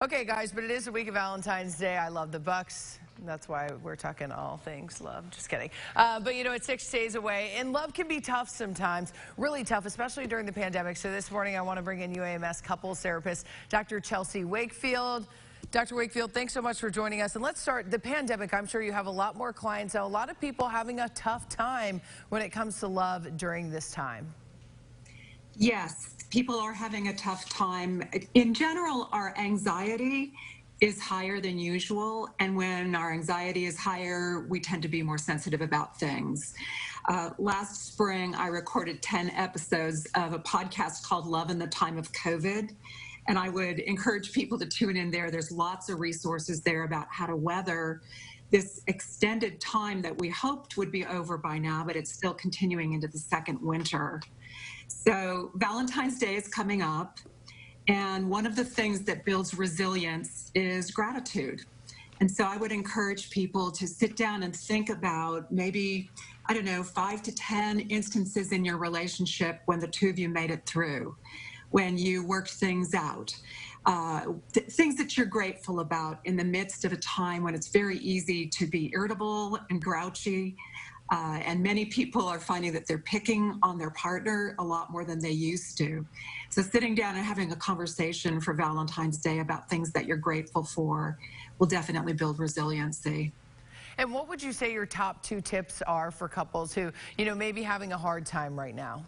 Okay, guys, but it is the week of Valentine's Day. I love the Bucks. That's why we're talking all things love. Just kidding. But, you know, it's 6 days away, and love can be tough sometimes, really tough, especially during the pandemic. So this morning, I want to bring in UAMS couples therapist, Dr. Chelsea Wakefield. Dr. Wakefield, thanks so much for joining us. And let's start the pandemic. I'm sure you have a lot more clientele, a lot of people having a tough time when it comes to love during this time. Yes, people are having a tough time. In general, our anxiety is higher than usual, and when our anxiety is higher, we tend to be more sensitive about things. Last spring, I recorded 10 episodes of a podcast called Love in the Time of COVID, and I would encourage people to tune in there. There's lots of resources there about how to weather this extended time that we hoped would be over by now, but it's still continuing into the second winter. So Valentine's Day is coming up, and one of the things that builds resilience is gratitude. And so I would encourage people to sit down and think about maybe, I don't know, 5 to 10 instances in your relationship when the two of you made it through, when you worked things out, things that you're grateful about in the midst of a time when it's very easy to be irritable and grouchy. And many people are finding that they're picking on their partner a lot more than they used to. So sitting down and having a conversation for Valentine's Day about things that you're grateful for will definitely build resiliency. And what would you say your top 2 tips are for couples who, you know, may be having a hard time right now?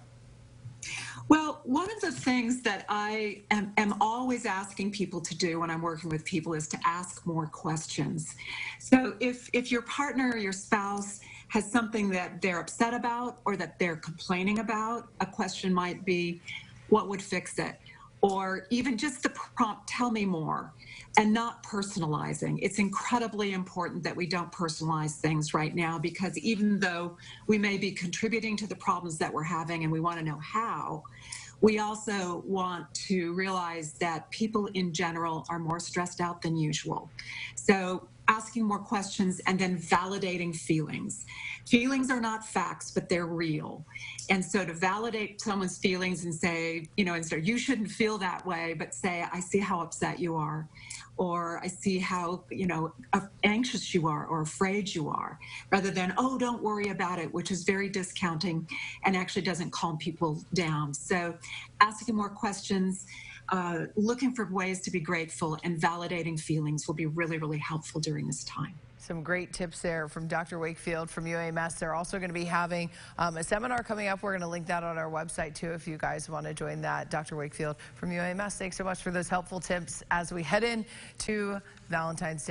Well, one of the things that I am always asking people to do when I'm working with people is to ask more questions. So if your partner or your spouse has something that they're upset about or that they're complaining about, a question might be, what would fix it? Or even just the prompt, tell me more, and not personalizing. It's incredibly important that we don't personalize things right now, because even though we may be contributing to the problems that we're having and we want to know how, we also want to realize that people in general are more stressed out than usual. So asking more questions and then validating feelings. Feelings are not facts, but they're real. And so to validate someone's feelings and say, you know, instead, you shouldn't feel that way, but say, I see how upset you are, or I see how, you know, anxious you are or afraid you are, rather than, oh, don't worry about it, which is very discounting and actually doesn't calm people down. So asking more questions, looking for ways to be grateful, and validating feelings will be really, really helpful during this time. Some great tips there from Dr. Wakefield from UAMS. They're also going to be having a seminar coming up. We're going to link that on our website, too, if you guys want to join that. Dr. Wakefield from UAMS, thanks so much for those helpful tips as we head in to Valentine's Day.